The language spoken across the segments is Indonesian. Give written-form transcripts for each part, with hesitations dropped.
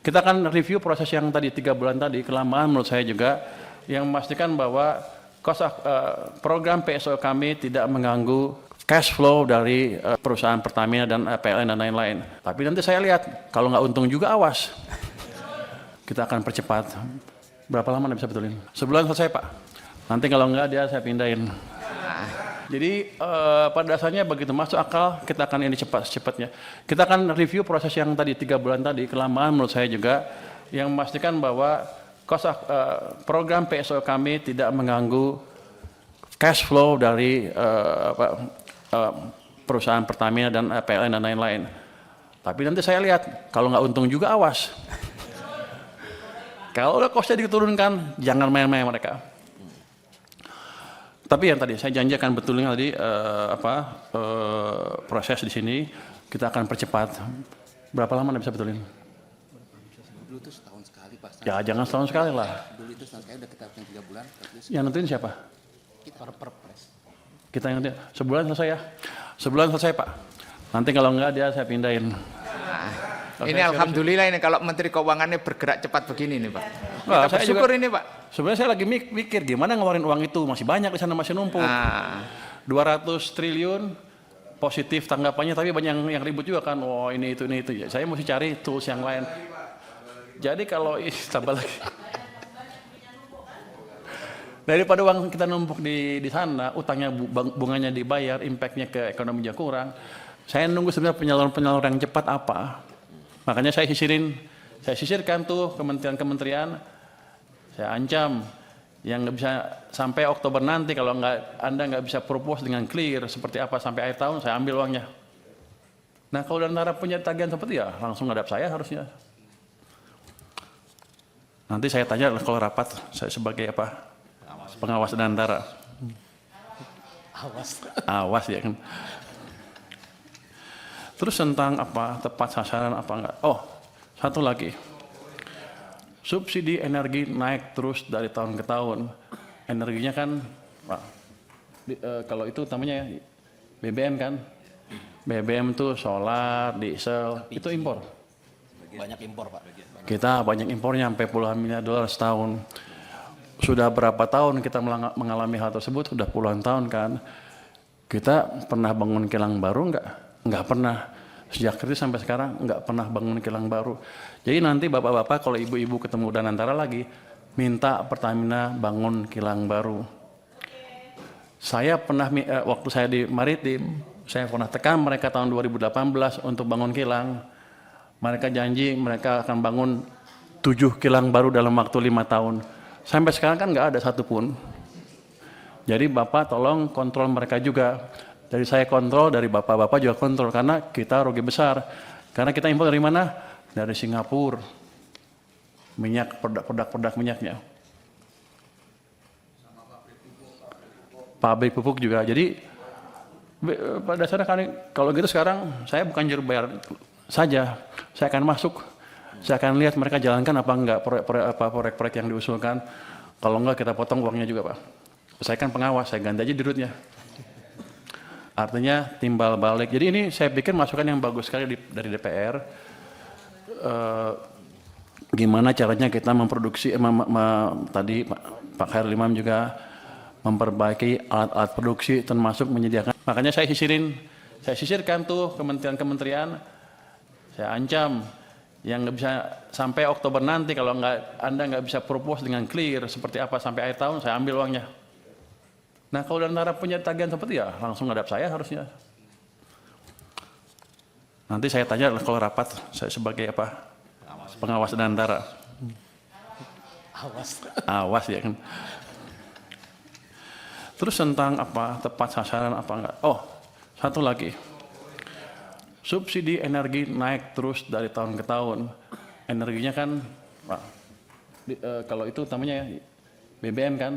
Kita akan review proses yang tadi 3 bulan tadi, kelamaan menurut saya juga, yang memastikan bahwa program PSO kami tidak mengganggu cash flow dari perusahaan Pertamina dan PLN dan lain-lain. Tapi nanti saya lihat, kalau nggak untung juga awas. Kita akan percepat. Berapa lama Anda bisa betulin? Sebulan selesai Pak. Nanti kalau nggak dia saya pindahin. Jadi pada dasarnya begitu masuk akal, kita akan ini cepat-cepatnya. Kita akan review proses yang tadi 3 bulan tadi, kelamaan menurut saya juga, yang memastikan bahwa program PSO kami tidak mengganggu cash flow dari perusahaan Pertamina dan PLN dan lain-lain. Tapi nanti saya lihat, kalau nggak untung juga awas. Kalau udah costnya diturunkan, jangan main-main mereka. Tapi yang tadi saya janji akan betulin tadi proses di sini, kita akan percepat. Berapa lama Anda bisa betulin? Dulu itu setahun sekali Pak. Ya jangan setahun sekali lah. Dulu itu setahun sekali udah kita 3 bulan. Yang nentuin siapa? Kita perpres. Kita yang nentuin. Sebulan selesai ya? Sebulan selesai Pak. Nanti kalau enggak dia saya pindahin. Ini alhamdulillah ini kalau Menteri Keuangannya bergerak cepat begini nih Pak. Wah, Kita bersyukur ini Pak. Sebenarnya saya lagi mikir gimana ngeluarin uang itu, masih banyak di sana, masih numpuk. 200 triliun positif tanggapannya, tapi banyak yang ribut juga kan. Oh ini itu. Ya, saya mesti cari tools yang lain. Jadi kalau tambah lagi. Daripada uang kita numpuk di sana, utangnya bunganya dibayar, impactnya ke ekonomi juga kurang. Saya nunggu sebenarnya penyaluran yang cepat apa. Makanya saya sisirkan tuh kementerian-kementerian, saya ancam yang nggak bisa sampai Oktober nanti kalau Anda nggak bisa propose dengan clear seperti apa sampai akhir tahun, saya ambil uangnya. Nah kalau Danantara punya tagihan seperti ya langsung ngadap saya harusnya. Nanti saya tanya kalau rapat, saya sebagai apa? Pengawas Danantara. Awas ya kan. Terus tentang apa tepat sasaran apa enggak? Oh, satu lagi. Subsidi energi naik terus dari tahun ke tahun. Energinya kan, kalau itu namanya BBM kan? BBM itu solar, diesel, itu impor. Banyak impor Pak. Kita banyak impornya sampai puluhan miliar dolar setahun. Sudah berapa tahun kita mengalami hal tersebut? Sudah puluhan tahun kan? Kita pernah bangun kilang baru enggak? Enggak pernah. Sejak kritis sampai sekarang enggak pernah bangun kilang baru. Jadi nanti bapak-bapak kalau ibu-ibu ketemu Danantara lagi, minta Pertamina bangun kilang baru. Saya pernah, waktu saya di Maritim, saya pernah tekan mereka tahun 2018 untuk bangun kilang. Mereka janji mereka akan bangun 7 kilang baru dalam waktu 5 tahun. Sampai sekarang kan nggak ada satupun. Jadi Bapak tolong kontrol mereka juga. Dari saya kontrol, dari Bapak-Bapak juga kontrol. Karena kita rugi besar. Karena kita impor dari mana? Dari Singapura. Minyak, produk minyaknya. Pabrik pupuk juga. Jadi pada dasarnya kalau gitu sekarang saya bukan juru bayar saja. Saya akan masuk. Saya akan lihat mereka jalankan apa enggak proyek-proyek yang diusulkan. Kalau enggak kita potong uangnya juga Pak. Saya kan pengawas, saya ganti aja dirutnya. Artinya timbal balik. Jadi ini saya pikir masukan yang bagus sekali dari DPR. Gimana caranya kita memproduksi, tadi Pak Khairul Imam juga memperbaiki alat-alat produksi termasuk menyediakan. Makanya saya sisirkan tuh kementerian-kementerian. Saya ancam yang nggak bisa sampai Oktober nanti kalau Anda nggak bisa propose dengan clear seperti apa sampai akhir tahun, saya ambil uangnya. Nah kalau Danantara punya tagihan seperti ya langsung ngadap saya harusnya. Nanti saya tanya kalau rapat, saya sebagai apa? Pengawas Danantara. Awas ya kan. Terus tentang apa tepat sasaran apa enggak? Oh, satu lagi. Subsidi energi naik terus dari tahun ke tahun. Energinya kan, kalau itu namanya BBM kan?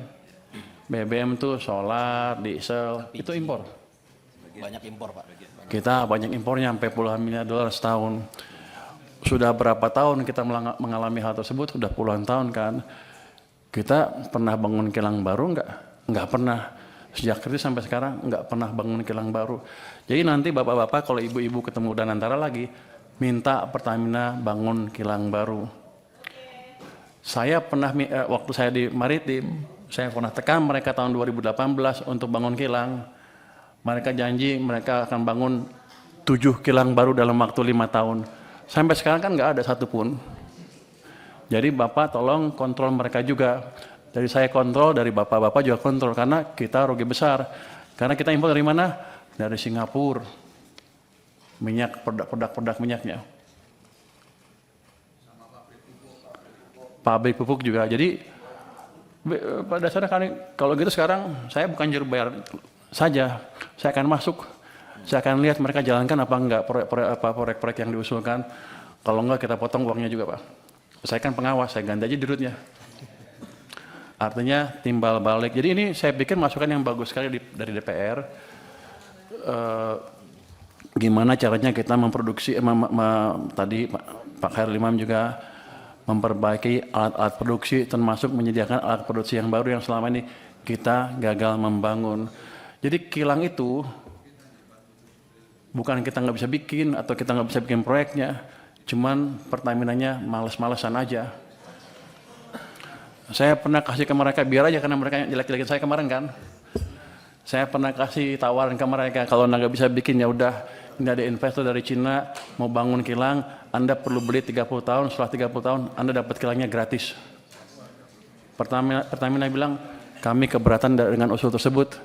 BBM itu solar, diesel, itu impor. Banyak impor Pak. Kita banyak impornya sampai puluhan miliar dolar setahun. Sudah berapa tahun kita mengalami hal tersebut? Sudah puluhan tahun kan? Kita pernah bangun kilang baru enggak? Enggak pernah. Sejak kritis sampai sekarang enggak pernah bangun kilang baru. Jadi nanti bapak-bapak kalau ibu-ibu ketemu Danantara lagi, minta Pertamina bangun kilang baru. Saya pernah, waktu saya di Maritim, saya pernah tekan mereka tahun 2018 untuk bangun kilang. Mereka janji mereka akan bangun 7 kilang baru dalam waktu 5 tahun. Sampai sekarang kan nggak ada satupun. Jadi Bapak tolong kontrol mereka juga. Dari saya kontrol, dari Bapak-Bapak juga kontrol. Karena kita rugi besar. Karena kita impor dari mana? Dari Singapura. Minyak, produk minyaknya. Pabrik pupuk juga. Jadi pada dasarnya kalau gitu sekarang saya bukan juru bayar saja. Saya akan masuk. Saya akan lihat mereka jalankan apa enggak proyek-proyek yang diusulkan. Kalau enggak kita potong uangnya juga, Pak. Saya kan pengawas, saya ganti aja dirutnya. Artinya timbal balik. Jadi ini saya pikir masukan yang bagus sekali dari DPR. Gimana caranya kita memproduksi, tadi Pak Khairul Imam juga memperbaiki alat-alat produksi, termasuk menyediakan alat produksi yang baru yang selama ini kita gagal membangun. Jadi kilang itu bukan kita nggak bisa bikin atau kita nggak bisa bikin proyeknya, cuman Pertaminanya males-malesan aja. Saya pernah kasih ke mereka, biar aja karena mereka yang jelek-jelekin saya kemarin kan. Saya pernah kasih tawaran ke mereka, kalau nggak bisa bikin ya udah, ini ada investor dari Cina mau bangun kilang, Anda perlu beli 30 tahun, setelah 30 tahun Anda dapat kilangnya gratis. Pertamina bilang, kami keberatan dengan usul tersebut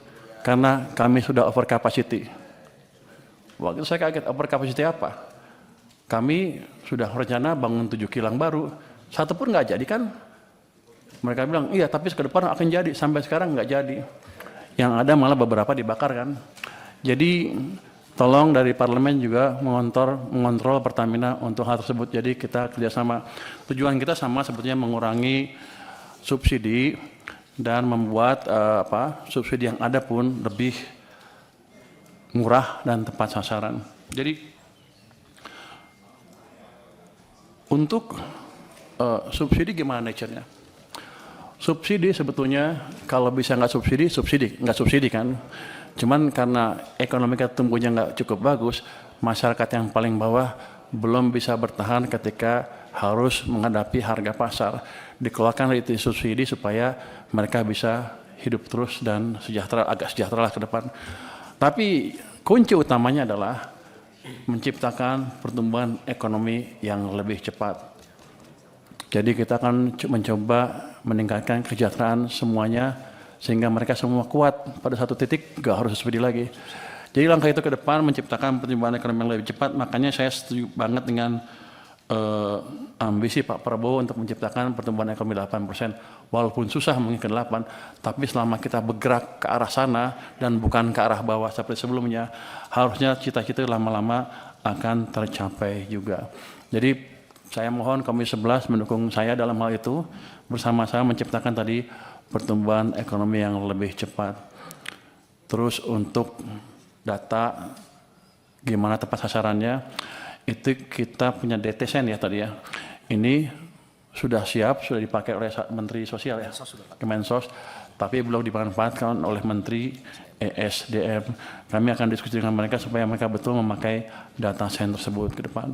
karena kami sudah over capacity. Waktu itu saya kaget, over capacity apa? Kami sudah rencana bangun 7 kilang baru, satu pun nggak jadi kan? Mereka bilang, iya tapi ke depan akan jadi, sampai sekarang nggak jadi. Yang ada malah beberapa dibakar kan. Jadi tolong dari parlemen juga mengontrol Pertamina untuk hal tersebut. Jadi kita kerjasama. Tujuan kita sama sebetulnya mengurangi subsidi dan membuat subsidi yang ada pun lebih murah dan tepat sasaran. Jadi untuk subsidi gimana nature-nya? Subsidi sebetulnya kalau bisa nggak subsidi kan. Cuman karena ekonomi kita tumbuhnya nggak cukup bagus, masyarakat yang paling bawah belum bisa bertahan ketika harus menghadapi harga pasar. Dikeluarkan itu subsidi supaya mereka bisa hidup terus dan agak sejahtera lah ke depan. Tapi kunci utamanya adalah menciptakan pertumbuhan ekonomi yang lebih cepat. Jadi kita akan mencoba meningkatkan kesejahteraan semuanya sehingga mereka semua kuat pada satu titik, nggak harus subsidi lagi. Jadi langkah itu ke depan menciptakan pertumbuhan ekonomi yang lebih cepat. Makanya saya setuju banget dengan ambisi Pak Prabowo untuk menciptakan pertumbuhan ekonomi 8%. Walaupun susah mungkin ke 8, tapi selama kita bergerak ke arah sana dan bukan ke arah bawah seperti sebelumnya, harusnya cita-cita lama-lama akan tercapai juga. Jadi saya mohon Komisi 11 mendukung saya dalam hal itu, bersama-sama menciptakan tadi pertumbuhan ekonomi yang lebih cepat. Terus untuk data gimana tepat sasarannya, itu kita punya DTSN ya tadi ya. Ini sudah siap, sudah dipakai oleh Menteri Sosial ya, Kemensos, tapi belum dimanfaatkan oleh Menteri ESDM. Kami akan diskusi dengan mereka supaya mereka betul memakai data sen tersebut ke depan.